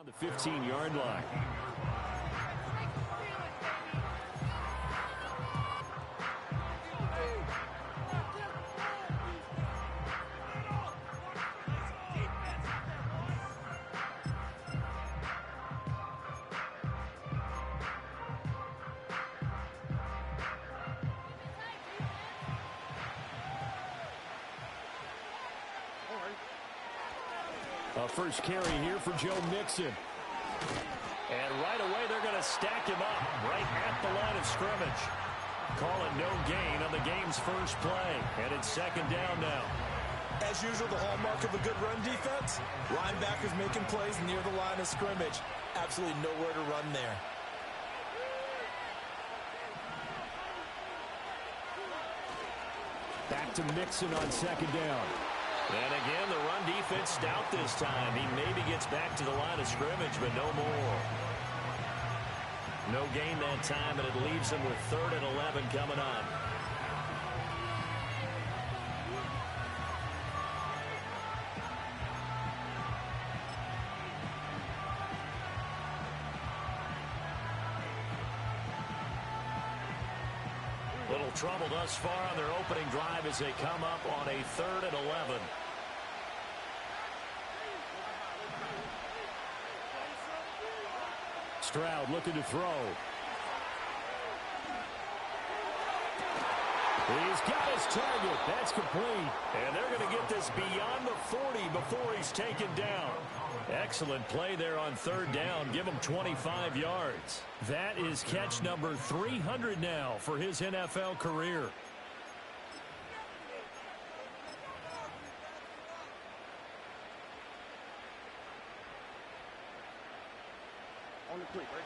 around the 15-yard line. A first carry here for Joe Mixon. And right away they're going to stack him up right at the line of scrimmage. Call it no gain on the game's first play. And it's second down now. As usual, the hallmark of a good run defense, linebackers making plays near the line of scrimmage. Absolutely nowhere to run there. Back to Mixon on second down. And again, the run defense stout this time. He maybe gets back to the line of scrimmage, but no more. No gain that time, and it leaves him with 3rd and 11 coming up. Little trouble thus far on their opening drive as they come up on a 3rd and 11. Stroud looking to throw. He's got his target. That's complete. And they're going to get this beyond the 40 before he's taken down. Excellent play there on 3rd down. Give him 25 yards. That is catch number 300 now for his NFL career. On the quick, right?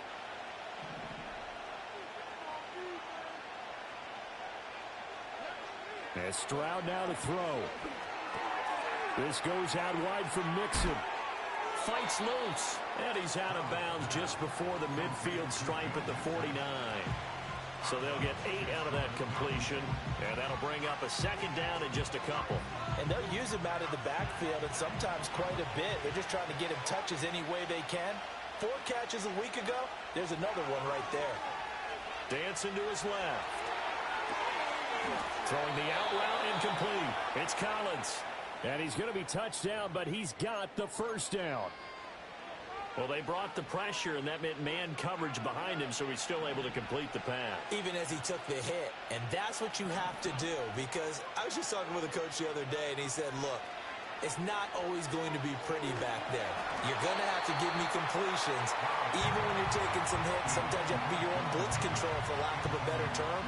As Stroud now to throw. This goes out wide for Mixon. Fights loose, and he's out of bounds just before the midfield stripe at the 49. So they'll get 8 out of that completion, and that'll bring up a second down in just a couple. And they'll use him out of the backfield, and sometimes quite a bit. They're just trying to get him touches any way they can. 4 catches a week ago, there's another one right there. Dancing to his left. Throwing the out route incomplete. It's Collins. And he's going to be touched down, but he's got the first down. Well, they brought the pressure, and that meant man coverage behind him, so he's still able to complete the pass. Even as he took the hit. And that's what you have to do, because I was just talking with a coach the other day, and he said, look, it's not always going to be pretty back there. You're going to have to give me completions. Even when you're taking some hits, sometimes you have to be your own blitz control, for lack of a better term.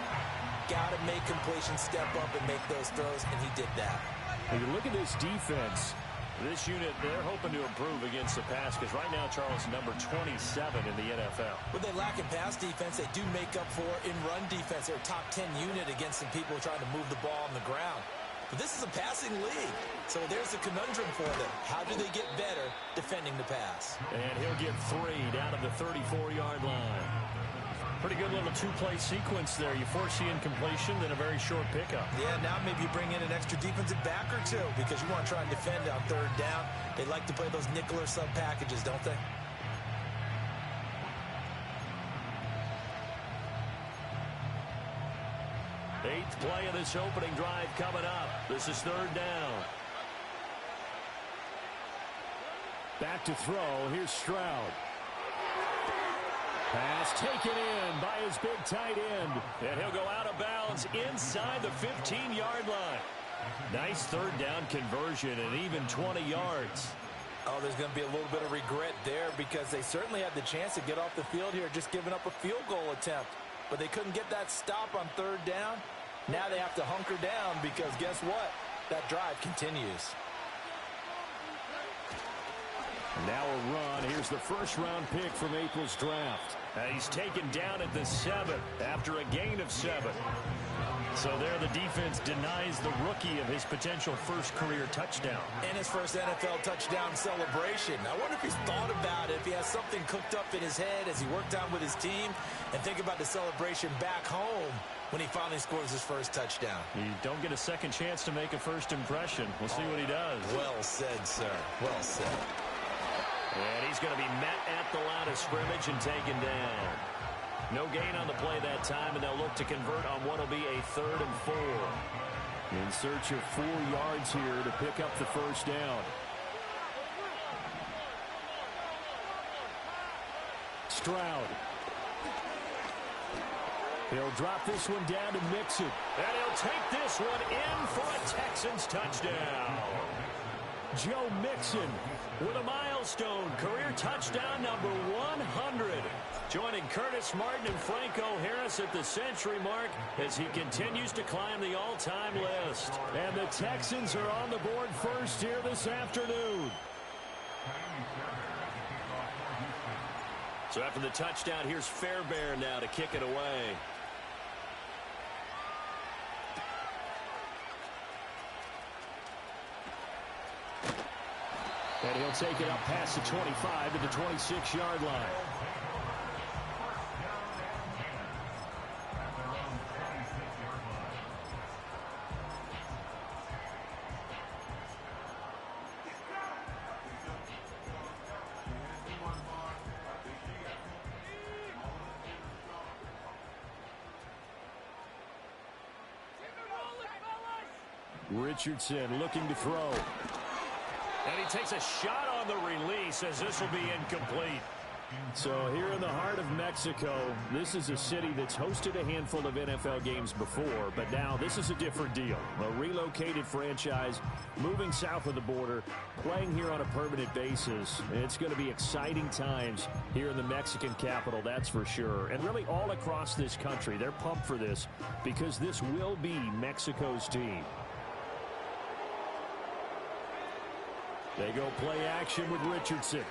Got to make completions step up and make those throws, and he did that. When you look at this defense, this unit, they're hoping to improve against the pass, because right now, Charles, number 27 in the NFL. When they lack in pass defense, they do make up for in run defense. They're a top 10 unit against some people trying to move the ball on the ground. But this is a passing league, so there's a conundrum for them. How do they get better defending the pass? And he'll get 3 down to the 34-yard line. Pretty good little 2-play sequence there. You force the incompletion, then a very short pickup. Yeah, now maybe you bring in an extra defensive back or two, because you want to try and defend on 3rd down. They like to play those nickel or sub packages, don't they? Eighth play of this opening drive coming up. This is 3rd down. back to throw. Here's Stroud. Pass taken in by his big tight end. And he'll go out of bounds inside the 15-yard line. Nice 3rd down conversion and even 20 yards. Oh, there's going to be a little bit of regret there because they certainly had the chance to get off the field here, just giving up a field goal attempt. But they couldn't get that stop on 3rd down. Now they have to hunker down because guess what? That drive continues. Now a run. Here's the first-round pick from April's draft. He's taken down at the 7th after a gain of 7. So there the defense denies the rookie of his potential first career touchdown. And his first NFL touchdown celebration. I wonder if he's thought about it, if he has something cooked up in his head as he worked out with his team, and think about the celebration back home when he finally scores his first touchdown. You don't get a second chance to make a first impression. We'll see what he does. Well said, sir. Well said. And he's going to be met at the line of scrimmage and taken down. No gain on the play that time, and they'll look to convert on what will be a 3rd and 4. In search of 4 yards here to pick up the first down. Stroud. He'll drop this one down to Mixon. And he'll take this one in for a Texans touchdown. Joe Mixon with a milestone career touchdown number 100. Joining Curtis Martin and Franco Harris at the century mark as he continues to climb the all-time list. And the Texans are on the board first here this afternoon. So after the touchdown, here's Fairbairn now to kick it away. And he'll take it up past the 25 to the 26-yard line. Richardson looking to throw. And he takes a shot on the release as this will be incomplete. So here in the heart of Mexico, this is a city that's hosted a handful of NFL games before, but now this is a different deal. A relocated franchise moving south of the border, playing here on a permanent basis. It's going to be exciting times here in the Mexican capital, that's for sure. And really all across this country, they're pumped for this because this will be Mexico's team. They go play action with Richardson.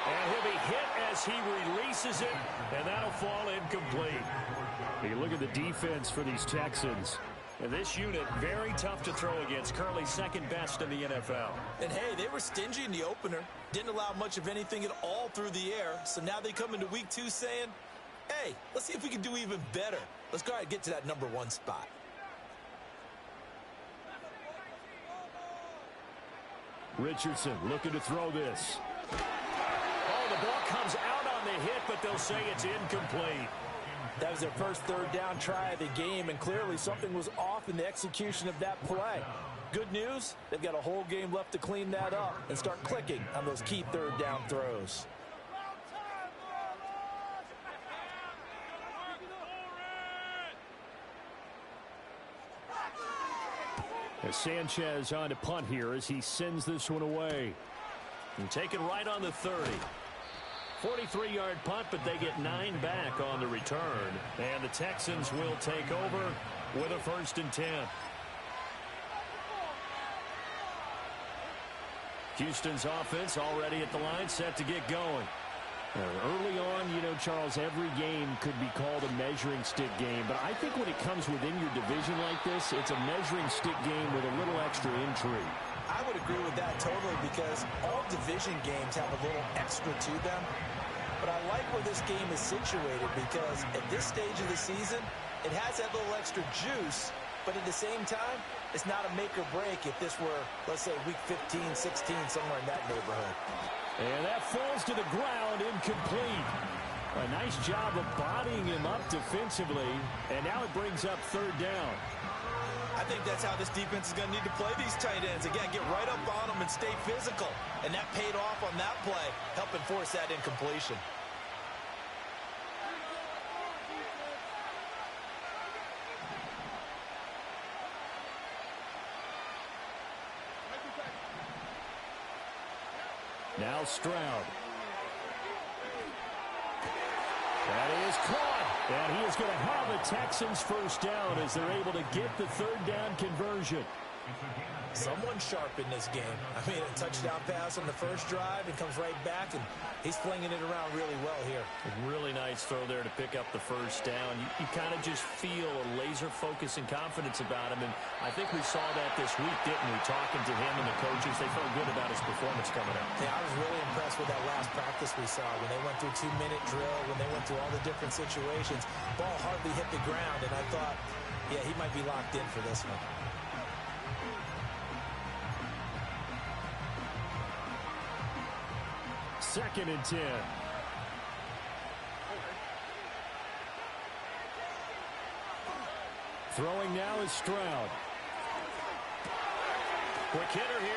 And he'll be hit as he releases it, and that'll fall incomplete. You look at the defense for these Texans. And this unit, very tough to throw against. Currently second best in the NFL. And, hey, they were stingy in the opener. Didn't allow much of anything at all through the air. So now they come into week 2 saying, hey, let's see if we can do even better. Let's go ahead and get to that number 1 spot. Richardson looking to throw this. Oh, the ball comes out on the hit, but they'll say it's incomplete. That was their first third down try of the game, and clearly something was off in the execution of that play. Good news, they've got a whole game left to clean that up and start clicking on those key third down throws. As Sanchez on to punt here as he sends this one away. And taken right on the 30. 43-yard punt, but they get 9 back on the return. And the Texans will take over with a 1st and 10. Houston's offense already at the line, set to get going. Early on, you know, Charles, every game could be called a measuring stick game. But I think when it comes within your division like this, it's a measuring stick game with a little extra intrigue. I would agree with that totally because all division games have a little extra to them. But I like where this game is situated because at this stage of the season, it has that little extra juice. But at the same time, it's not a make or break if this were, let's say, week 15, 16, somewhere in that neighborhood. And that falls to the ground, incomplete. A nice job of bodying him up defensively, and now it brings up 3rd down. I think that's how this defense is going to need to play these tight ends. Again, get right up on them and stay physical. And that paid off on that play, helping force that incompletion. Now Stroud. That is caught. And he is going to have the Texans 1st down as they're able to get the 3rd down conversion. Someone sharp in this game. I mean, a touchdown pass on the first drive and comes right back, and he's flinging it around really well here. A really nice throw there to pick up the 1st down. You kind of just feel a laser focus and confidence about him, and I think we saw that this week, didn't we? Talking to him and the coaches, they felt good about his performance coming up. Yeah, I was really impressed with that last practice we saw when they went through 2-minute drill, when they went through all the different situations. Ball hardly hit the ground, and I thought, yeah, he might be locked in for this one. 2nd and 10. Throwing now is Stroud. Quick hitter here.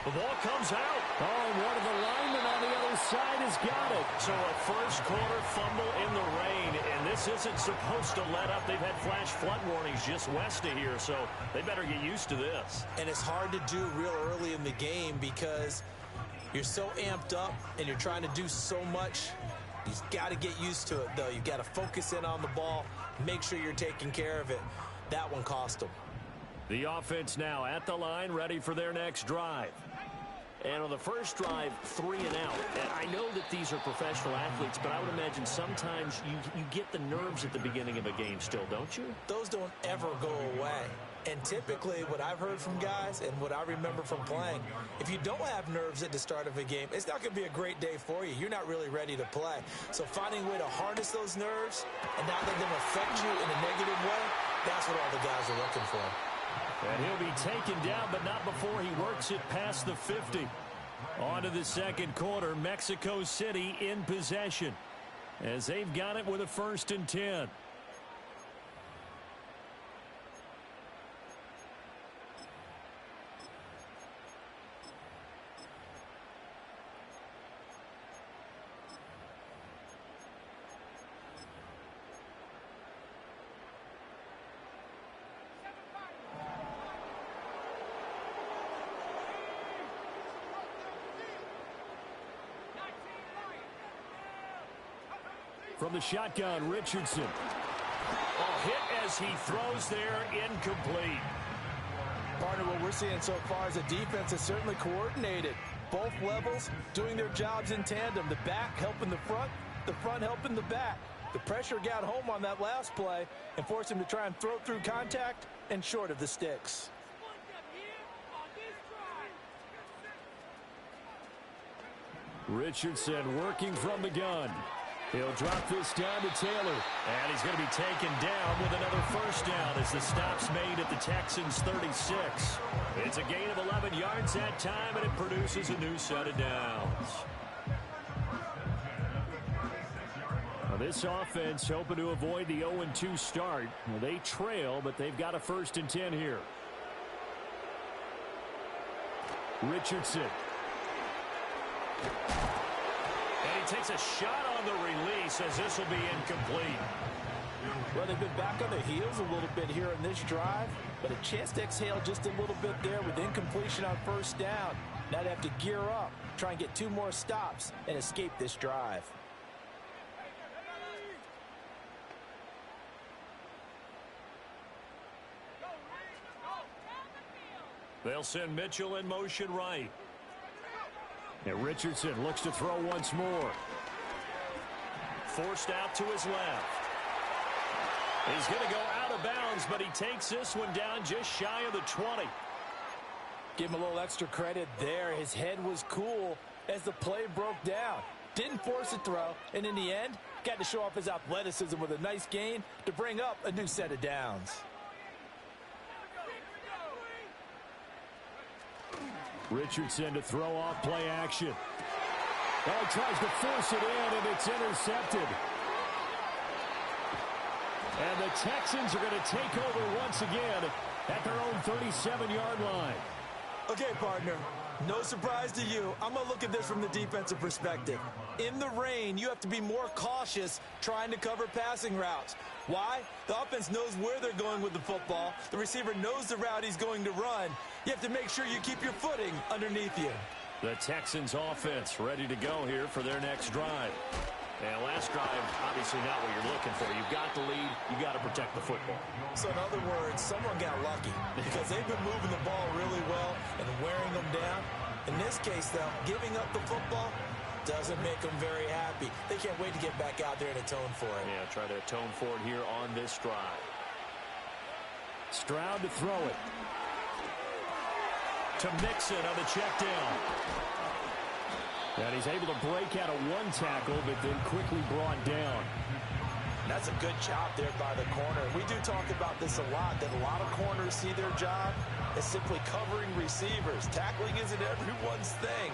The ball comes out. Oh, and one of the linemen on the other side has got it. So a first quarter fumble in the rain, and this isn't supposed to let up. They've had flash flood warnings just west of here, so they better get used to this. And it's hard to do real early in the game because you're so amped up and you're trying to do so much. You've got to get used to it, though. You've got to focus in on the ball, make sure you're taking care of it. That one cost them. The offense now at the line, ready for their next drive. And on the first drive, 3 and out. And I know that these are professional athletes, but I would imagine sometimes you get the nerves at the beginning of a game still, don't you? Those don't ever go away. And typically, what I've heard from guys and what I remember from playing, if you don't have nerves at the start of a game, it's not going to be a great day for you. You're not really ready to play. So finding a way to harness those nerves and not let them affect you in a negative way, that's what all the guys are looking for. And he'll be taken down, but not before he works it past the 50. On to the second quarter, Mexico City in possession as they've got it with a 1st and 10. From the shotgun, Richardson. A hit as he throws there, incomplete. Partner, what we're seeing so far is a defense is certainly coordinated. Both levels doing their jobs in tandem. The back helping the front helping the back. The pressure got home on that last play and forced him to try and throw through contact and short of the sticks. Richardson working from the gun. He'll drop this down to Taylor. And he's going to be taken down with another first down as the stop's made at the Texans' 36. It's a gain of 11 yards that time, and it produces a new set of downs. Now this offense hoping to avoid the 0-2 start. Well, they trail, but they've got a 1st and 10 here. Richardson. And he takes a shot on the release as this will be incomplete. Well, they've been back on their heels a little bit here in this drive, but a chance to exhale just a little bit there with incompletion on first down. Now they have to gear up, try and get 2 more stops, and escape this drive. They'll send Mitchell in motion right. And Richardson looks to throw once more. Forced out to his left. He's going to go out of bounds, but he takes this one down just shy of the 20. Give him a little extra credit there. His head was cool as the play broke down. Didn't force a throw, and in the end, got to show off his athleticism with a nice gain to bring up a new set of downs. Richardson to throw off play action. Oh, tries to force it in, and it's intercepted. And the Texans are going to take over once again at their own 37-yard line. Okay, partner, no surprise to you. I'm going to look at this from the defensive perspective. In the rain, you have to be more cautious trying to cover passing routes. Why? The offense knows where they're going with the football. The receiver knows the route he's going to run. You have to make sure you keep your footing underneath you. The Texans offense ready to go here for their next drive. And last drive, obviously not what you're looking for. You've got the lead. You've got to protect the football. So in other words, someone got lucky because they've been moving the ball really well and wearing them down. In this case, though, giving up the football doesn't make them very happy. They can't wait to get back out there and atone for it. Yeah, try to atone for it here on this drive. Stroud to throw it. To Mixon on the check down. And he's able to break out of one tackle, but then quickly brought down. That's a good job there by the corner. We do talk about this a lot, that a lot of corners see their job as simply covering receivers. Tackling isn't everyone's thing.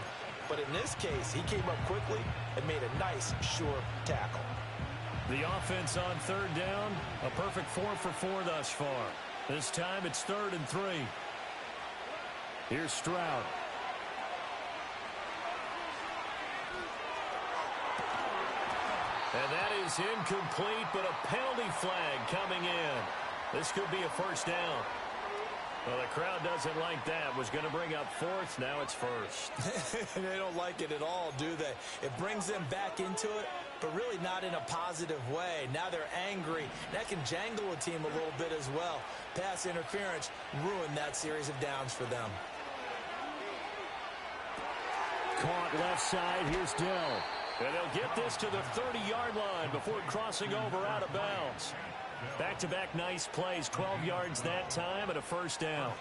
But in this case, he came up quickly and made a nice, sure tackle. The offense on third down, a perfect 4 for 4 thus far. This time it's 3rd and 3. Here's Stroud. And that is incomplete, but a penalty flag coming in. This could be a first down. Well, the crowd doesn't like that. Was going to bring up 4th. Now it's 1st. They don't like it at all, do they? It brings them back into it, but really not in a positive way. Now they're angry. That can jangle a team a little bit as well. Pass interference ruined that series of downs for them. Caught left side. Here's Dell. And they'll get this to the 30-yard line before crossing over out of bounds. Back-to-back nice plays, 12 yards that time and a first down.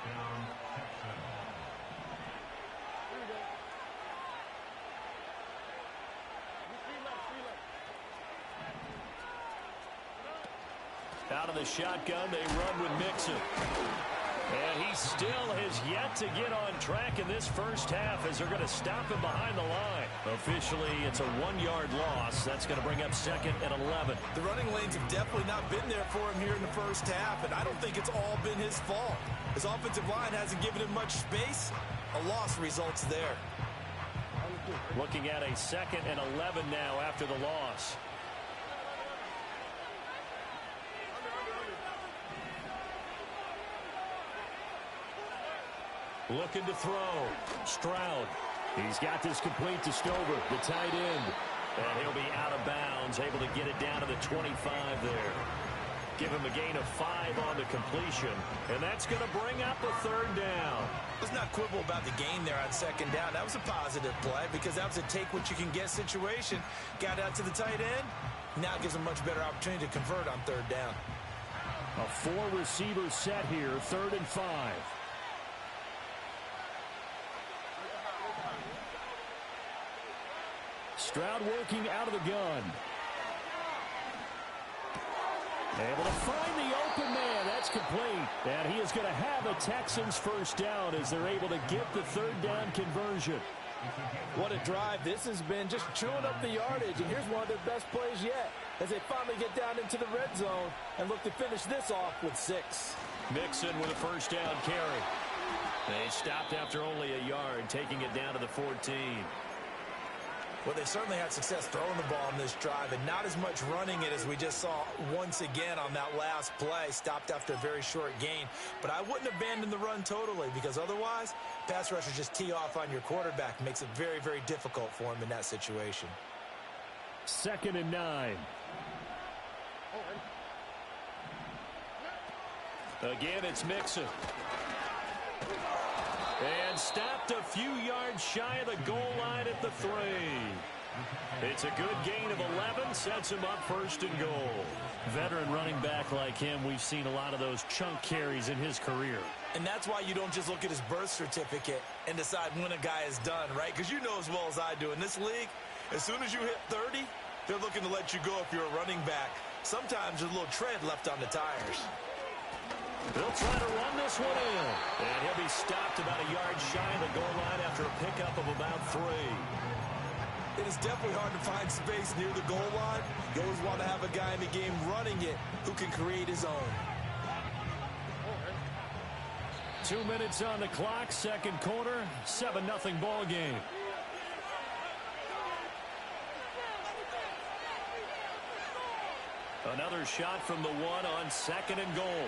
Out of the shotgun, they run with Mixon. And he still has yet to get on track in this first half as they're going to stop him behind the line. Officially, it's a 1-yard loss. That's going to bring up 2nd and 11. The running lanes have definitely not been there for him here in the first half, and I don't think it's all been his fault. His offensive line hasn't given him much space. A loss results there. Looking at a 2nd and 11 now after the loss. Looking to throw. Stroud. He's got this complete to Stover, the tight end. And he'll be out of bounds, able to get it down to the 25 there. Give him a gain of 5 on the completion. And that's going to bring up a 3rd down. Let's not quibble about the gain there on 2nd down. That was a positive play because that was a take-what-you-can-get situation. Got out to the tight end. Now it gives him a much better opportunity to convert on 3rd down. A 4-receiver set here, 3rd and 5. Stroud working out of the gun. Able to find the open man. That's complete. And he is going to have a Texans first down as they're able to get the 3rd down conversion. What a drive this has been, just chewing up the yardage. And here's one of their best plays yet as they finally get down into the red zone and look to finish this off with 6. Mixon with a first down carry. They stopped after only a yard, taking it down to the 14. Well, they certainly had success throwing the ball in this drive, and not as much running it as we just saw once again on that last play. Stopped after a very short gain. But I wouldn't abandon the run totally because otherwise, pass rushers just tee off on your quarterback. Makes it very, very difficult for him in that situation. 2nd and 9. Again, it's Mixon. And stopped a few yards shy of the goal line at the 3. It's a good gain of 11, sets him up 1st and goal. Veteran running back like him, we've seen a lot of those chunk carries in his career. And that's why you don't just look at his birth certificate and decide when a guy is done, right? Because you know as well as I do, in this league, as soon as you hit 30, they're looking to let you go if you're a running back. Sometimes there's a little tread left on the tires. They'll try to run this one in. And he'll be stopped about a yard shy of the goal line after a pickup of about 3. It is definitely hard to find space near the goal line. You always want to have a guy in the game running it who can create his own. 2 minutes on the clock, 2nd quarter, 7-0 ball game. Another shot from the 1 on 2nd and goal.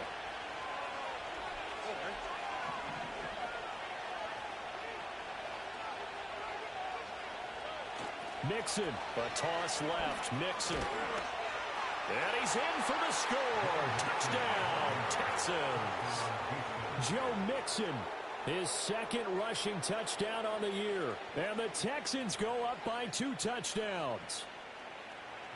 Mixon, a toss left, Mixon. And he's in for the score. Touchdown, Texans. Joe Mixon, his 2nd rushing touchdown on the year. And the Texans go up by 2 touchdowns.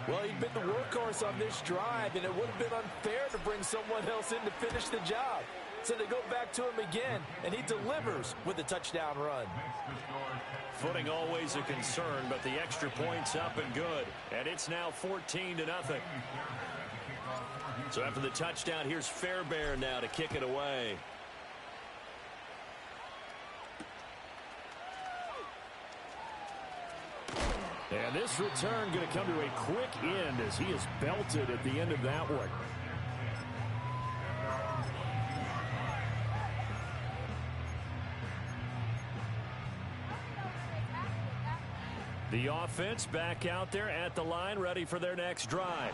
Well, he'd been the workhorse on this drive, and it would have been unfair to bring someone else in to finish the job. So they go back to him again, and he delivers with a touchdown run. Footing always a concern, but the extra point's up and good. And it's now 14-0. So after the touchdown, here's Fairbairn now to kick it away. And this return going to come to a quick end as he is belted at the end of that one. The offense back out there at the line, ready for their next drive.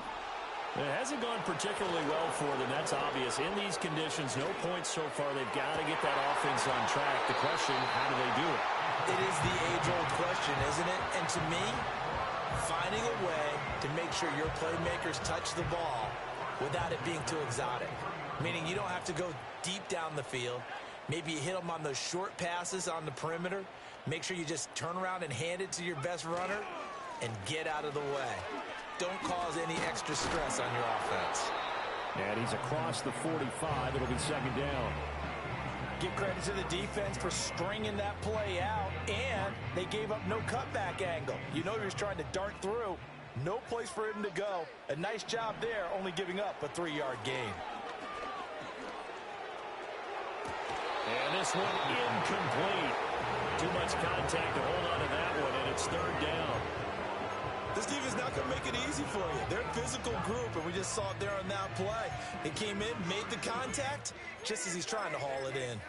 It hasn't gone particularly well for them. That's obvious. In these conditions, no points so far. They've got to get that offense on track. The question, how do they do it? It is the age-old question, isn't it? And to me, finding a way to make sure your playmakers touch the ball without it being too exotic. Meaning you don't have to go deep down the field. Maybe you hit them on those short passes on the perimeter. Make sure you just turn around and hand it to your best runner and get out of the way. Don't cause any extra stress on your offense. And he's across the 45. It'll be second down. Give credit to the defense for stringing that play out, and they gave up no cutback angle. You know he was trying to dart through. No place for him to go. A nice job there, only giving up a 3-yard gain. And this one incomplete. Too much contact to hold on to that one, and it's third down. This defense not going to make it easy for you. They're a physical group, and we just saw it there on that play. He came in, made the contact, just as he's trying to haul it in.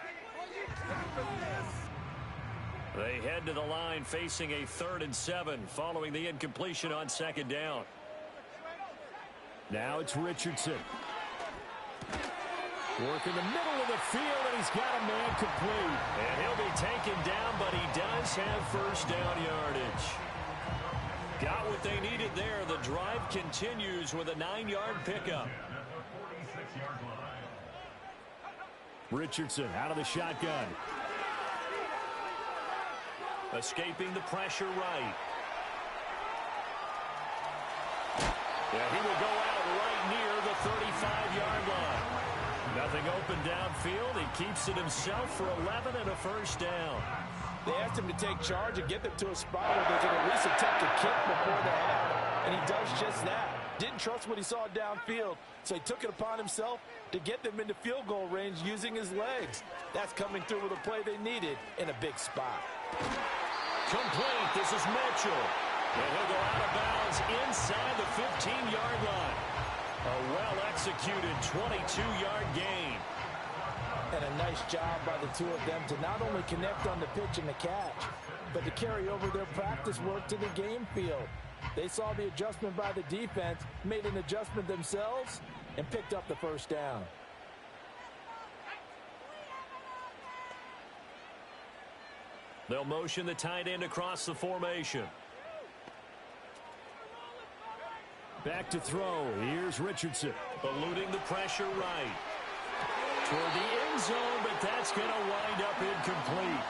They head to the line facing a 3rd and 7 following the incompletion on second down. Now it's Richardson. Work in the middle of the field, and he's got a man complete. And he'll be taken down, but he does have first down yardage. Got what they needed there. The drive continues with a 9-yard pickup. Richardson out of the shotgun. Escaping the pressure right. Yeah, he will go out right near the 35-yard line. Nothing open downfield. He keeps it himself for 11 and a first down. They asked him to take charge and get them to a spot where they can at least attempt a kick before the half, and he does just that. Didn't trust what he saw downfield, so he took it upon himself to get them into field goal range using his legs. That's coming through with a play they needed in a big spot. Complete. This is Mitchell. And he'll go out of bounds inside the 15-yard line. A well-executed 22-yard gain. And a nice job by the two of them to not only connect on the pitch and the catch, but to carry over their practice work to the game field. They saw the adjustment by the defense, made an adjustment themselves, and picked up the first down. They'll motion the tight end across the formation. Back to throw. Here's Richardson. Eluding the pressure right. Toward the end zone, but that's going to wind up incomplete.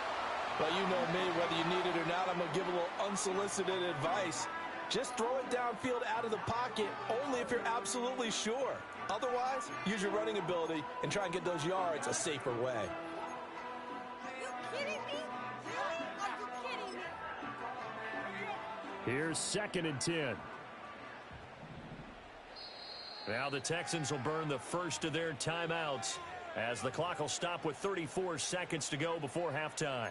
Well, you know me, whether you need it or not, I'm going to give a little unsolicited advice. Just throw it downfield out of the pocket, only if you're absolutely sure. Otherwise, use your running ability and try and get those yards a safer way. Are you kidding me? Are you kidding me? Here's 2nd and 10. Now the Texans will burn the first of their timeouts as the clock will stop with 34 seconds to go before halftime.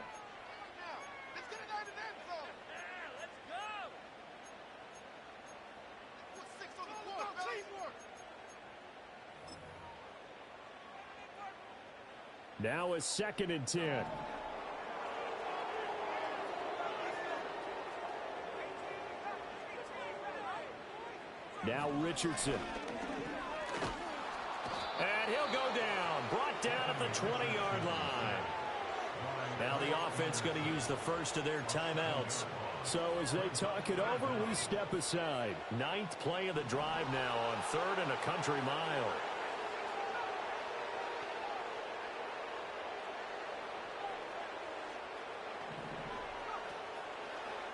Now is 2nd and 10. Now Richardson. And he'll go down. Brought down at the 20-yard line. Now the offense going to use the first of their timeouts. So as they talk it over, we step aside. 9th play of the drive now on 3rd and a country mile.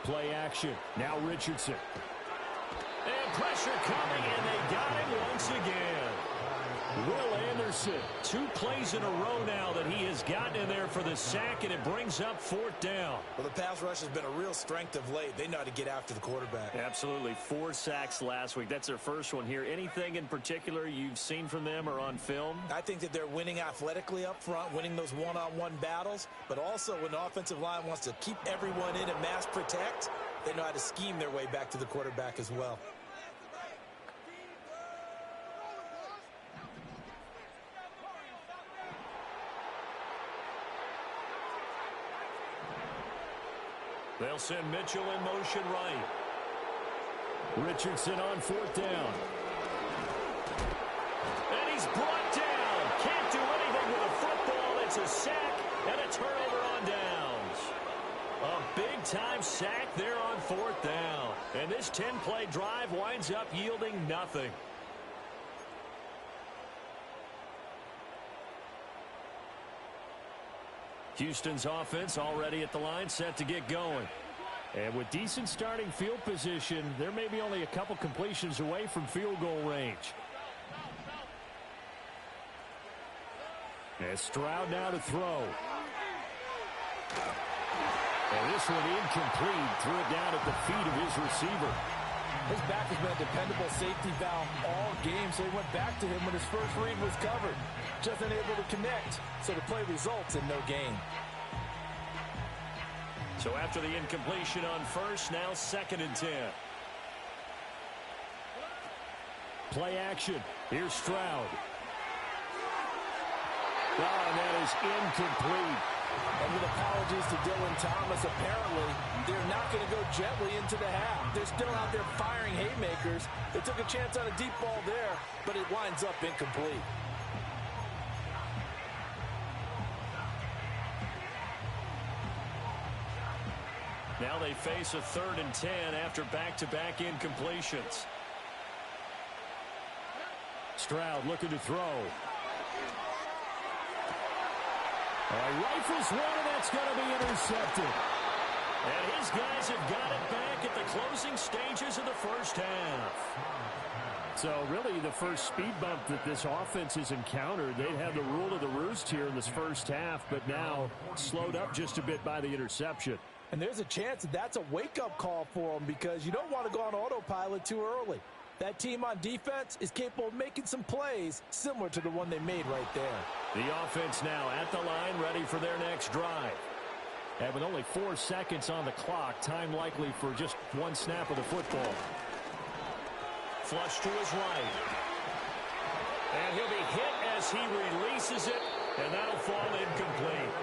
Play action. Now Richardson. And pressure coming, and they got him once again. Will Anderson, 2 plays in a row now that he has gotten in there for the sack, and it brings up 4th down. Well, the pass rush has been a real strength of late. They know how to get after the quarterback. Absolutely. 4 sacks last week. That's their first one here. Anything in particular you've seen from them or on film? I think that they're winning athletically up front, winning those one-on-one battles, but also when the offensive line wants to keep everyone in and mass protect, they know how to scheme their way back to the quarterback as well. They'll send Mitchell in motion right. Richardson on fourth down. And he's brought down. Can't do anything with a football. It's a sack and a turnover on downs. A big-time sack there on fourth down. And this 10-play drive winds up yielding nothing. Houston's offense already at the line, set to get going. And with decent starting field position, there may be only a couple completions away from field goal range. And Stroud now to throw. And this one incomplete. Threw it down at the feet of his receiver. His back has been a dependable safety valve all game, so he went back to him when his first read was covered. Just unable to connect, so the play results in no gain. So after the incompletion on first, now 2nd and 10. Play action. Here's Stroud. Oh, and that is incomplete. And with apologies to Dylan Thomas, apparently they're not going to go gently into the half. They're still out there firing haymakers. They took a chance on a deep ball there, but it winds up incomplete. Now they face a 3rd and 10 after back-to-back incompletions. Stroud looking to throw. Rifles one, and that's going to be intercepted. And his guys have got it back at the closing stages of the first half. So really the first speed bump that this offense has encountered, they had the rule of the roost here in this first half, but now slowed up just a bit by the interception. And there's a chance that that's a wake-up call for them because you don't want to go on autopilot too early. That team on defense is capable of making some plays similar to the one they made right there. The offense now at the line, ready for their next drive. And with only 4 seconds on the clock, time likely for just one snap of the football. Flush to his right. And he'll be hit as he releases it, and that'll fall incomplete.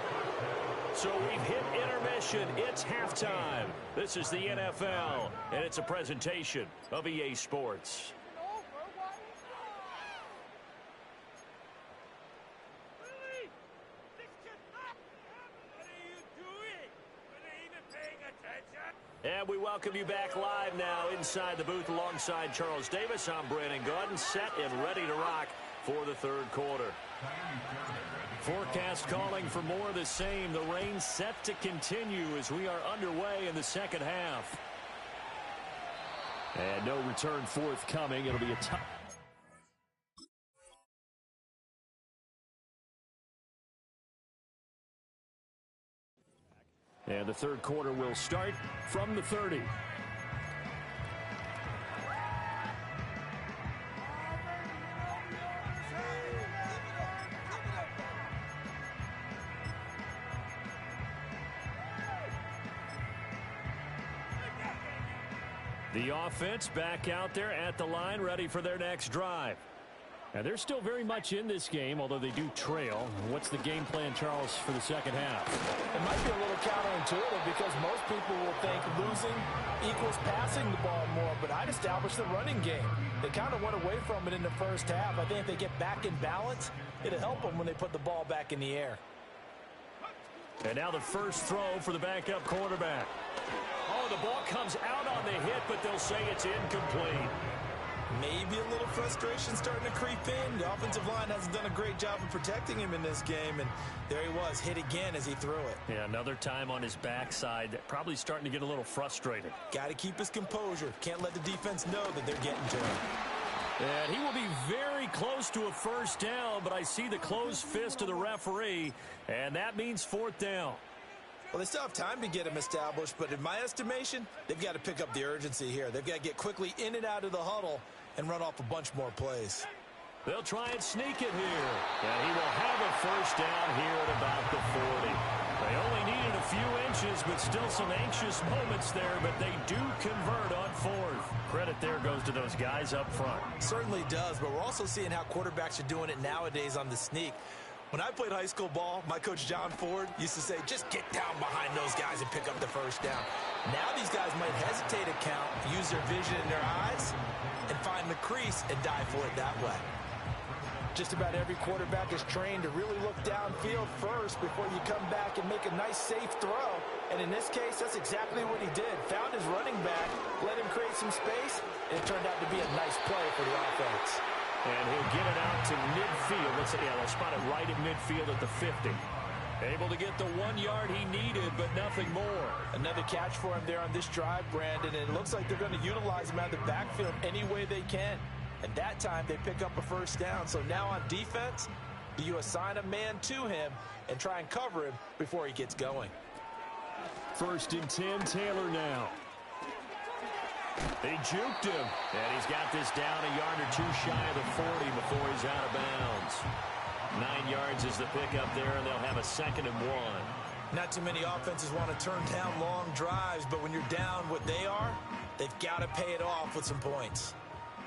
So we've hit intermission. It's halftime. This is the NFL, and it's a presentation of EA Sports. And we welcome you back live now inside the booth alongside Charles Davis. I'm Brandon Gaudin, set and ready to rock for the third quarter. Forecast calling for more of the same. The rain set to continue as we are underway in the second half. And no return forthcoming. It'll be a tough. And the third quarter will start from the 30. The offense back out there at the line, ready for their next drive. And they're still very much in this game, although they do trail. What's the game plan, Charles, for the second half? It might be a little counterintuitive because most people will think losing equals passing the ball more, but I'd establish the running game. They kind of went away from it in the first half. I think if they get back in balance, it'll help them when they put the ball back in the air. And now the first throw for the backup quarterback. Oh, the ball comes out on the hit, but they'll say it's incomplete. Maybe a little frustration starting to creep in. The offensive line hasn't done a great job of protecting him in this game, and there he was, hit again as he threw it. Yeah, another time on his backside, probably starting to get a little frustrated. Got to keep his composure. Can't let the defense know that they're getting to him. And he will be very close to a first down, but I see the closed fist of the referee, and that means fourth down. Well, they still have time to get him established, but in my estimation, they've got to pick up the urgency here. They've got to get quickly in and out of the huddle and run off a bunch more plays. They'll try and sneak it here. And he will have a first down here at about the 40. They only needed a few inches, but still some anxious moments there, but they do convert on fourth. Credit there goes to those guys up front. Certainly does, but we're also seeing how quarterbacks are doing it nowadays on the sneak. When I played high school ball, my coach John Ford used to say, just get down behind those guys and pick up the first down. Now these guys might hesitate to count, use their vision in their eyes, and find the crease and dive for it that way. Just about every quarterback is trained to really look downfield first before you come back and make a nice, safe throw. And in this case, that's exactly what he did. Found his running back, let him create some space, and it turned out to be a nice play for the offense. And he'll get it out to midfield. They'll spot it right at midfield at the 50. Able to get the 1 yard he needed, but nothing more. Another catch for him there on this drive, Brandon, and it looks like they're going to utilize him out of the backfield any way they can. And that time, they pick up a first down. So now on defense, do you assign a man to him and try and cover him before he gets going? 1st and 10, Taylor now. They juked him, and he's got this down a yard or two shy of the 40 before he's out of bounds. 9 yards is the pickup there, and they'll have a 2nd and 1. Not too many offenses want to turn down long drives, but when you're down what they are, they've got to pay it off with some points.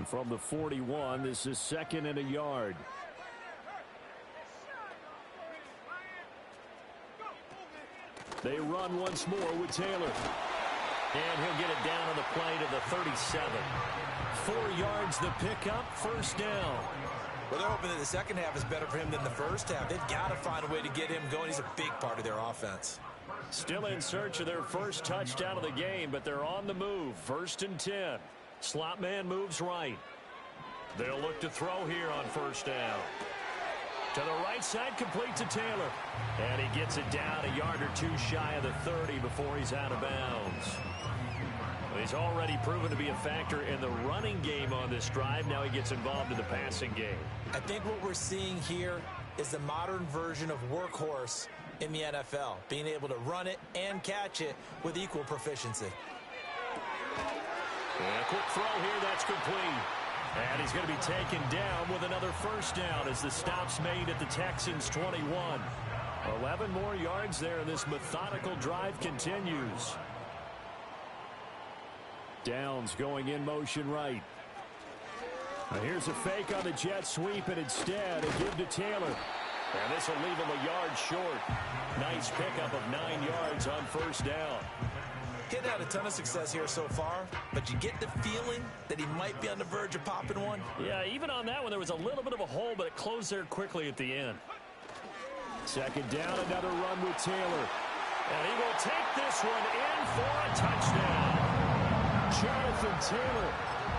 From the 41, this is 2nd and a yard. They run once more with Taylor. And he'll get it down on the play to the 37. 4 yards the pickup, first down. Well, they're hoping that the second half is better for him than the first half. They've got to find a way to get him going. He's a big part of their offense. Still in search of their first touchdown of the game, but they're on the move. 1st and 10. Slot man moves right. They'll look to throw here on first down. To the right side, complete to Taylor. And he gets it down a yard or two shy of the 30 before he's out of bounds. He's already proven to be a factor in the running game on this drive. Now he gets involved in the passing game. I think what we're seeing here is the modern version of workhorse in the NFL, being able to run it and catch it with equal proficiency. And a quick throw here, that's complete. And he's going to be taken down with another first down as the stop's made at the Texans' 21. 11 more yards there, and this methodical drive continues. Downs going in motion right. Now here's a fake on the jet sweep, and instead a give to Taylor. And this will leave him a yard short. Nice pickup of 9 yards on first down. He's had a ton of success here so far, but you get the feeling that he might be on the verge of popping one. Yeah, even on that one, there was a little bit of a hole, but it closed there quickly at the end. 2nd down, another run with Taylor. And he will take this one in for a touchdown. Jonathan Taylor,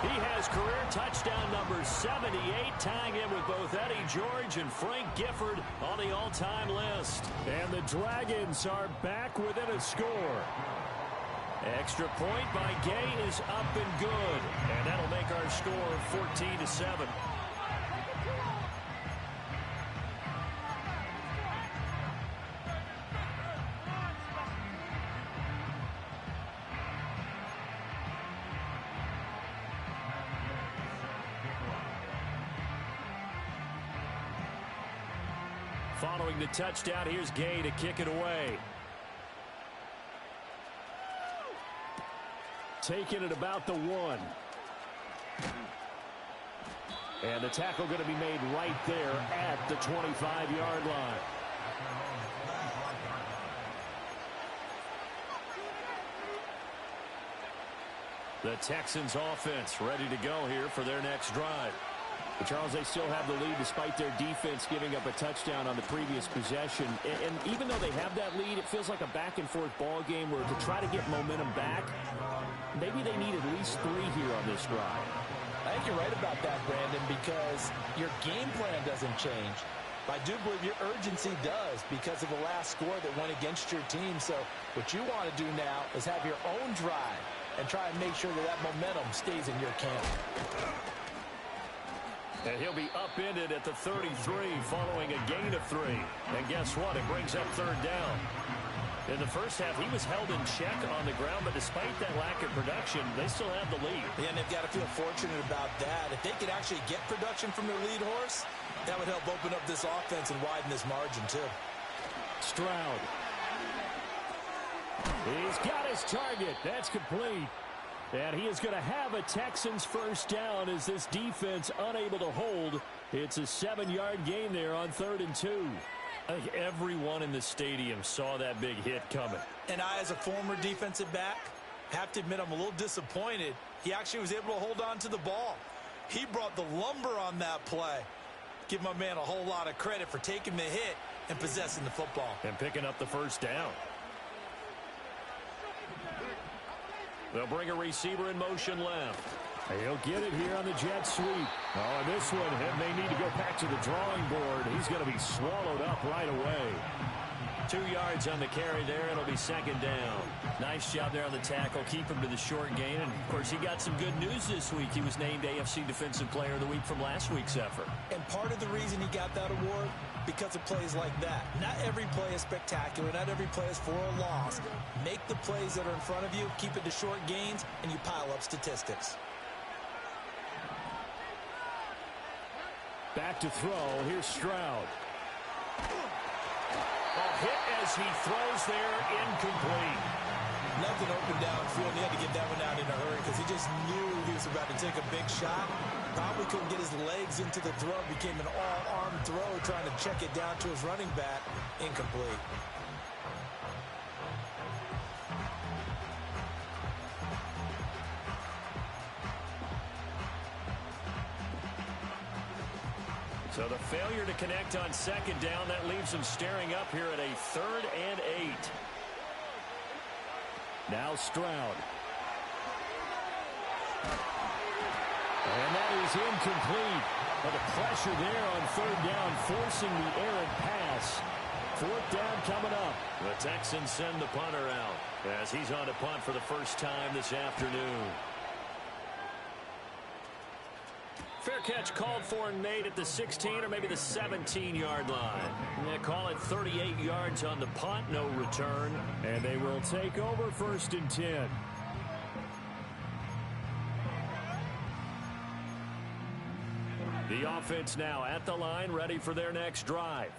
he has career touchdown number 78, tying him with both Eddie George and Frank Gifford on the all-time list. And the Dragons are back within a score. Extra point by Gay is up and good. And that'll make our score 14-7. Following the touchdown, here's Gay to kick it away. Taking it about the 1. And the tackle going to be made right there at the 25-yard line. The Texans offense ready to go here for their next drive. But Charles, they still have the lead despite their defense giving up a touchdown on the previous possession. And even though they have that lead, it feels like a back-and-forth ball game where to try to get momentum back, maybe they need at least 3 here on this drive. I think you're right about that, Brandon, because your game plan doesn't change. I do believe your urgency does because of the last score that went against your team. So what you want to do now is have your own drive and try and make sure that that momentum stays in your camp. And he'll be upended at the 33 following a gain of 3. And guess what? It brings up 3rd down. In the first half, he was held in check on the ground, but despite that lack of production, they still have the lead. Yeah, and they've got to feel fortunate about that. If they could actually get production from their lead horse, that would help open up this offense and widen this margin, too. Stroud. He's got his target. That's complete. And he is going to have a Texans first down as this defense unable to hold. It's a 7-yard gain there on 3rd and 2. I think everyone in the stadium saw that big hit coming. And I, as a former defensive back, have to admit I'm a little disappointed. He actually was able to hold on to the ball. He brought the lumber on that play. Give my man a whole lot of credit for taking the hit and possessing the football. And picking up the first down. They'll bring a receiver in motion left. He'll get it here on the jet sweep. Oh, and this one, he may need to go back to the drawing board. He's going to be swallowed up right away. 2 yards on the carry there. It'll be 2nd down. Nice job there on the tackle. Keep him to the short gain. And, of course, he got some good news this week. He was named AFC Defensive Player of the Week from last week's effort. And part of the reason he got that award, because of plays like that. Not every play is spectacular. Not every play is for a loss. Make the plays that are in front of you, keep it to short gains, and you pile up statistics. Back to throw. Here's Stroud. A hit as he throws there, incomplete. Nothing open downfield. He had to get that one out in a hurry because he just knew he was about to take a big shot. Probably couldn't get his legs into the throw. Became an all-arm throw trying to check it down to his running back. Incomplete. So the failure to connect on 2nd down, that leaves him staring up here at a 3rd and 8. Now Stroud. And that is incomplete. But the pressure there on 3rd down, forcing the errant pass. 4th down coming up. The Texans send the punter out as he's on to punt for the first time this afternoon. Fair catch called for, Nate, at the 16 or maybe the 17-yard line. They call it 38 yards on the punt, no return. And they will take over 1st and 10. The offense now at the line, ready for their next drive.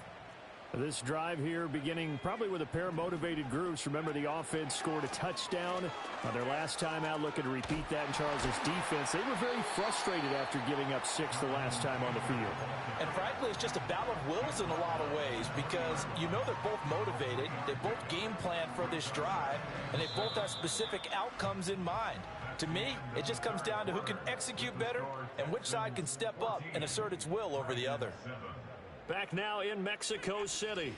This drive here beginning probably with a pair of motivated groups. Remember, the offense scored a touchdown on their last time out, looking to repeat that in Charles' defense. They were very frustrated after giving up 6 the last time on the field. And frankly, it's just a battle of wills in a lot of ways because you know they're both motivated. They both game plan for this drive, and they both have specific outcomes in mind. To me, it just comes down to who can execute better and which side can step up and assert its will over the other. Back now in Mexico City.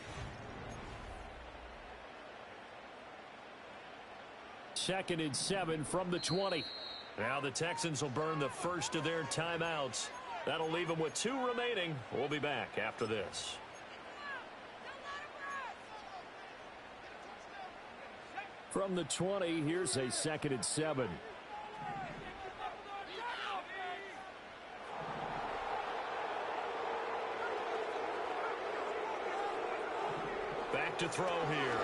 2nd and 7 from the 20. Now the Texans will burn the first of their timeouts. That'll leave them with 2 remaining. We'll be back after this. From the 20, here's a 2nd and 7. Back to throw here.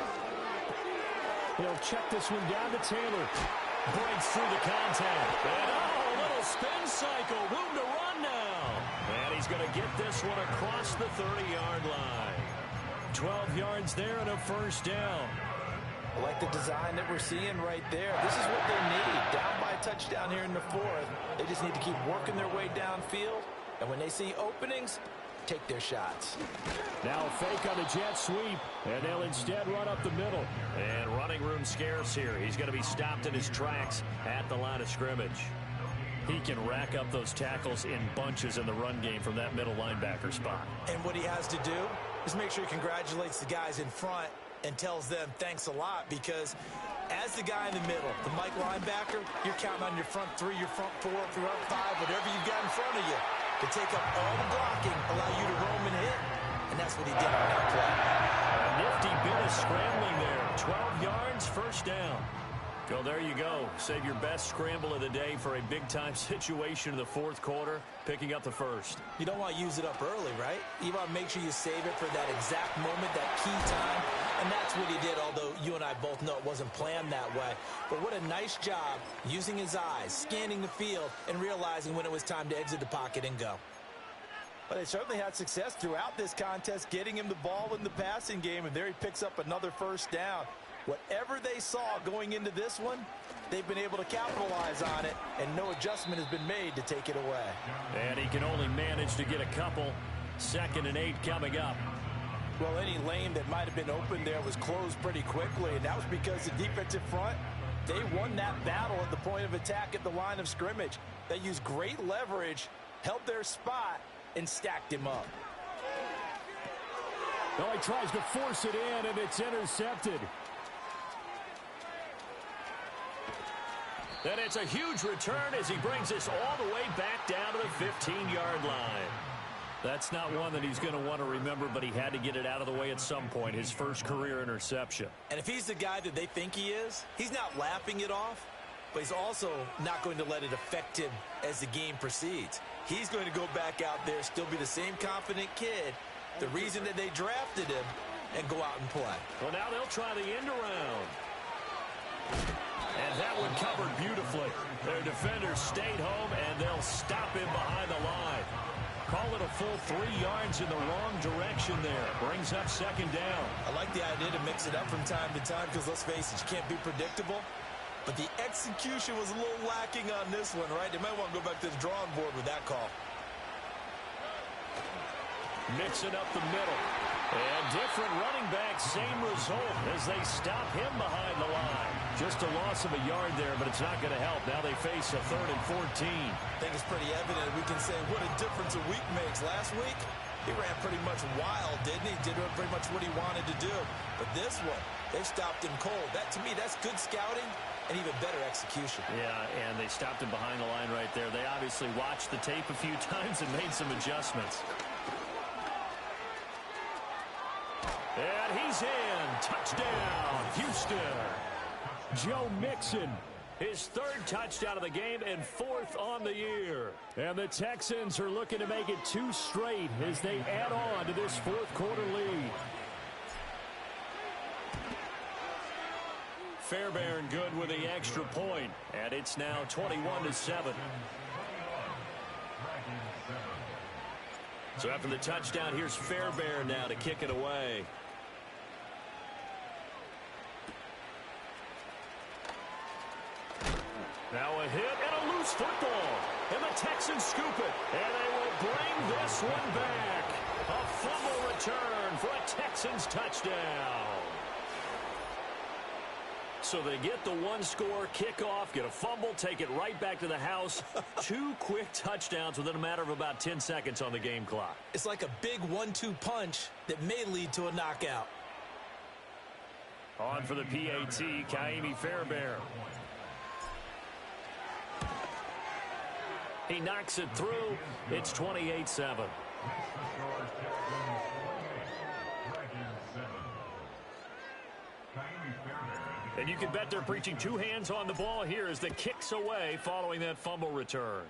He'll check this one down to Taylor. Breaks through the contact. And a little spin cycle. Room to run now. And he's going to get this one across the 30-yard line. 12 yards there and a first down. I like the design that we're seeing right there. This is what they need. Down by a touchdown here in the 4th. They just need to keep working their way downfield. And when they see openings, take their shots. Now a fake on the jet sweep, and they'll instead run up the middle. And running room scarce here. He's going to be stopped in his tracks at the line of scrimmage. He can rack up those tackles in bunches in the run game from that middle linebacker spot. And what he has to do is make sure he congratulates the guys in front and tells them thanks a lot, because as the guy in the middle, the Mike linebacker, you're counting on your front 3, your front 4, your front 5, whatever you've got in front of you to take up all the blocking, allow you to roam and hit. And that's what he did on that play. A nifty bit of scrambling there. 12 yards, first down. Well, there you go. Save your best scramble of the day for a big-time situation in the 4th quarter, picking up the first. You don't want to use it up early, right? You want to make sure you save it for that exact moment, that key time. And that's what he did, although you and I both know it wasn't planned that way. But what a nice job using his eyes, scanning the field, and realizing when it was time to exit the pocket and go. But they certainly had success throughout this contest, getting him the ball in the passing game, and there he picks up another first down. Whatever they saw going into this one, they've been able to capitalize on it, and no adjustment has been made to take it away. And he can only manage to get a couple. 2nd and 8 coming up. Well, any lane that might have been open there was closed pretty quickly, and that was because the defensive front, they won that battle at the point of attack at the line of scrimmage. They used great leverage, held their spot, and stacked him up. Well, he tries to force it in, and it's intercepted. And it's a huge return as he brings us all the way back down to the 15-yard line. That's not one that he's going to want to remember, but he had to get it out of the way at some point, his first career interception. And if he's the guy that they think he is, he's not laughing it off, but he's also not going to let it affect him as the game proceeds. He's going to go back out there, still be the same confident kid, the reason that they drafted him, and go out and play. Well, now they'll try the end around. And that one covered beautifully. Their defenders stayed home, and they'll stop him behind the line. Call it a full 3 yards in the wrong direction there. Brings up 2nd down. I like the idea to mix it up from time to time because, let's face it, you can't be predictable. But the execution was a little lacking on this one, right? They might want to go back to the drawing board with that call. Mixing up the middle. And different running back, same result as they stop him behind the line. Just a loss of a yard there, but it's not going to help. Now they face a 3rd and 14. I think it's pretty evident. We can say what a difference a week makes. Last week, he ran pretty much wild, didn't he? Did pretty much what he wanted to do. But this one, they stopped him cold. That, to me, that's good scouting and even better execution. Yeah, and they stopped him behind the line right there. They obviously watched the tape a few times and made some adjustments. And he's in. Touchdown, Houston. Joe Mixon, His 3rd touchdown of the game and 4th on the year. and the Texans are looking to make it 2 straight as they add on to this 4th quarter lead. Fairbairn good with the extra point, and it's now 21-7. So after the touchdown, here's Fairbairn now to kick it away. Now a hit and a loose football. And the Texans scoop it. And they will bring this one back. A fumble return for a Texans touchdown. So they get the 1-score kickoff, get a fumble, take it right back to the house. 2 quick touchdowns within a matter of about 10 seconds on the game clock. It's like a big 1-2 punch that may lead to a knockout. On for the PAT, Kaimi Fairbairn. He knocks it through. It's 28-7. And you can bet they're preaching 2 hands on the ball here as the kick's away following that fumble return.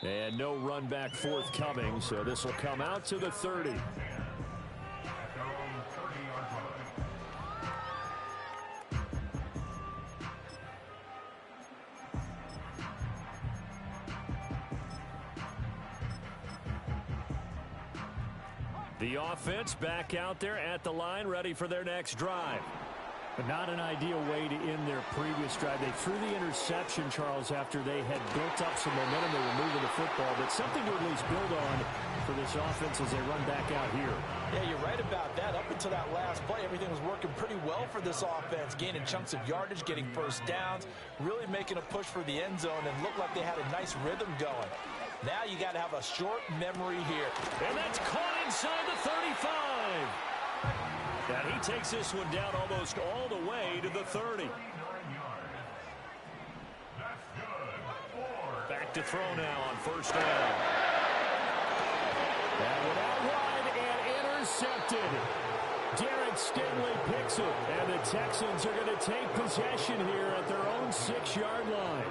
And no run back forthcoming, so this will come out to the 30. The offense back out there at the line, ready for their next drive. But not an ideal way to end their previous drive. They threw the interception, Charles, after they had built up some momentum. They were moving the football, but something to at least build on for this offense as they run back out here. Yeah, you're right about that. Up until that last play, everything was working pretty well for this offense, gaining chunks of yardage, getting first downs, really making a push for the end zone, and looked like they had a nice rhythm going. Now you got to have a short memory here. And that's caught inside the 35. And he takes this one down almost all the way to the 30. Back to throw now on first down. That one out wide and intercepted. Derek Stingley picks it. And the Texans are going to take possession here at their own 6-yard line.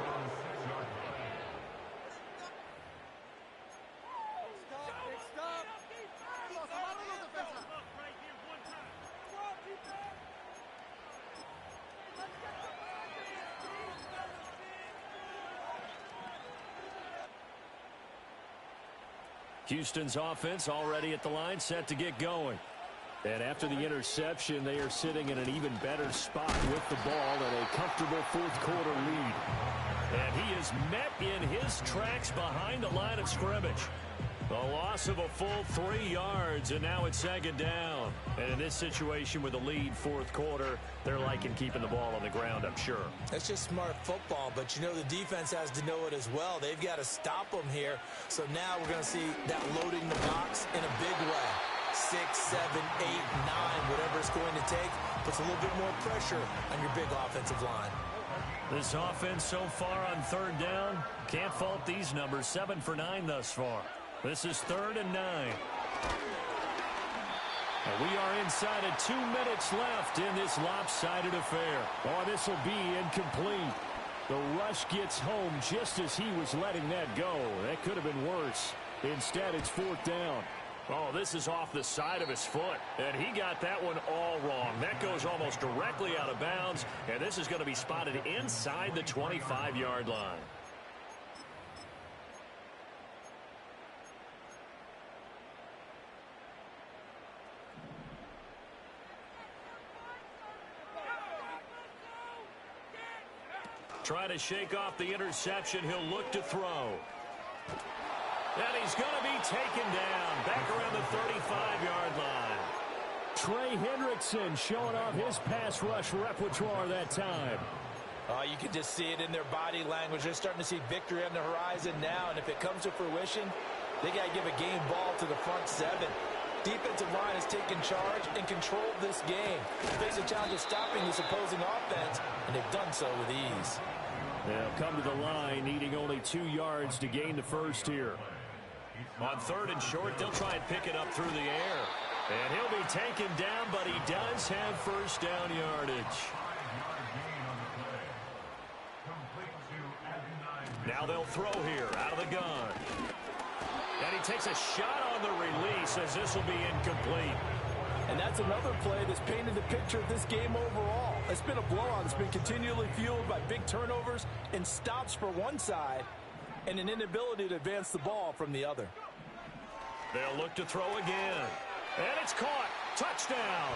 Houston's offense already at the line, set to get going. And after the interception, they are sitting in an even better spot with the ball and a comfortable fourth-quarter lead. And he is met in his tracks behind the line of scrimmage. A loss of a full 3 yards, and now it's second down. And in this situation with the lead fourth quarter, they're liking keeping the ball on the ground, I'm sure. That's just smart football, but you know the defense has to know it as well. They've got to stop them here. So now we're going to see that loading the box in a big way. 6, 7, 8, 9, whatever it's going to take, puts a little bit more pressure on your big offensive line. This offense so far on third down, can't fault these numbers. 7 for 9 thus far. This is 3rd and 9. And we are inside of 2 minutes left in this lopsided affair. Oh, this will be incomplete. The rush gets home just as he was letting that go. That could have been worse. Instead, it's 4th down. Oh, this is off the side of his foot, and he got that one all wrong. That goes almost directly out of bounds, and this is going to be spotted inside the 25-yard line. Trying to shake off the interception. He'll look to throw. And he's going to be taken down back around the 35-yard line. Trey Hendrickson showing off his pass rush repertoire that time. You can just see it in their body language. They're starting to see victory on the horizon now, and if it comes to fruition, they got to give a game ball to the front 7. Defensive line has taken charge and controlled this game. They face a challenge of stopping this opposing offense, and they've done so with ease. They'll come to the line, needing only 2 yards to gain the first here. On 3rd and short, they'll try and pick it up through the air. And he'll be taken down, but he does have first down yardage. Now they'll throw here out of the gun. And he takes a shot on the release as this will be incomplete. And that's another play that's painted the picture of this game overall. It's been a blowout. It's been continually fueled by big turnovers and stops for one side and an inability to advance the ball from the other. They'll look to throw again. And it's caught. Touchdown.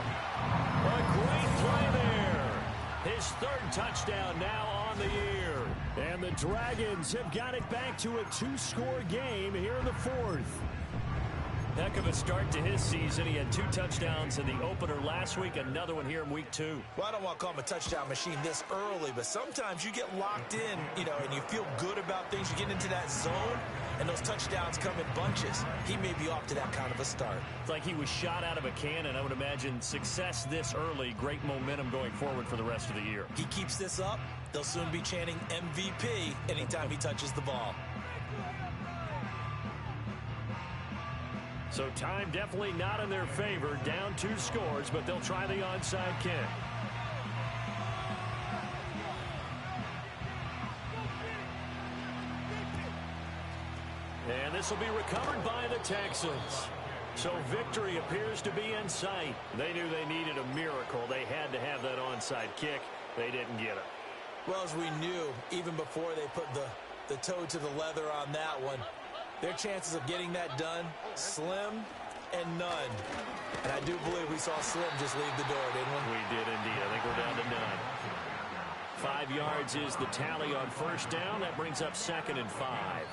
A great play there. His 3rd touchdown now on the year. And the Dragons have got it back to a 2-score game here in the 4th. Heck of a start to his season. He had 2 touchdowns in the opener last week, another one here in week 2. Well, I don't want to call him a touchdown machine this early, but sometimes you get locked in, and you feel good about things. You get into that zone, and those touchdowns come in bunches. He may be off to that kind of a start. It's like he was shot out of a cannon. I would imagine success this early, great momentum going forward for the rest of the year. He keeps this up, they'll soon be chanting MVP anytime he touches the ball. So time definitely not in their favor. Down 2 scores, but they'll try the onside kick. And this will be recovered by the Texans. So victory appears to be in sight. They knew they needed a miracle. They had to have that onside kick. They didn't get it. Well, as we knew, even before they put the toe to the leather on that one, their chances of getting that done, slim and none. And I do believe we saw Slim just leave the door, didn't we? We did indeed. I think we're down to none. 5 yards is the tally on first down. That brings up 2nd and 5.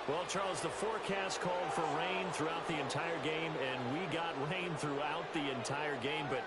Well, Charles, the forecast called for rain throughout the entire game, and we got rain throughout the entire game. But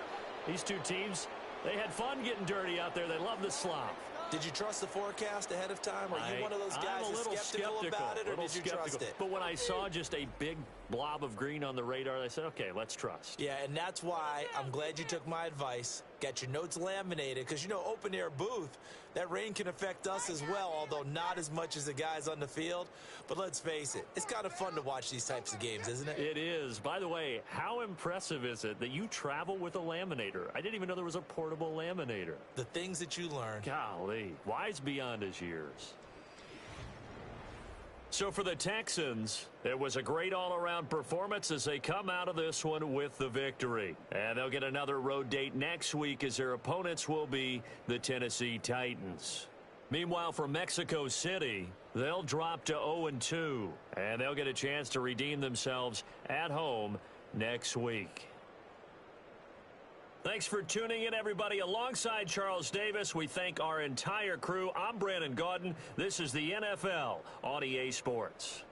these 2 teams, they had fun getting dirty out there. They love the slop. Did you trust the forecast ahead of time? Are you one of those guys that's skeptical about it, or did you trust it? But when I saw just a big blob of green on the radar, I said, okay, let's trust. Yeah, and that's why I'm glad you took my advice. Got your notes laminated, because, open-air booth, that rain can affect us as well, although not as much as the guys on the field. But let's face it, it's kind of fun to watch these types of games, isn't it? It is. By the way, how impressive is it that you travel with a laminator? I didn't even know there was a portable laminator. The things that you learn. Golly, wise beyond his years. So for the Texans, it was a great all-around performance as they come out of this one with the victory. And they'll get another road date next week as their opponents will be the Tennessee Titans. Meanwhile, for Mexico City, they'll drop to 0-2, and they'll get a chance to redeem themselves at home next week. Thanks for tuning in, everybody. Alongside Charles Davis, we thank our entire crew. I'm Brandon Gaudin. This is the NFL on EA Sports.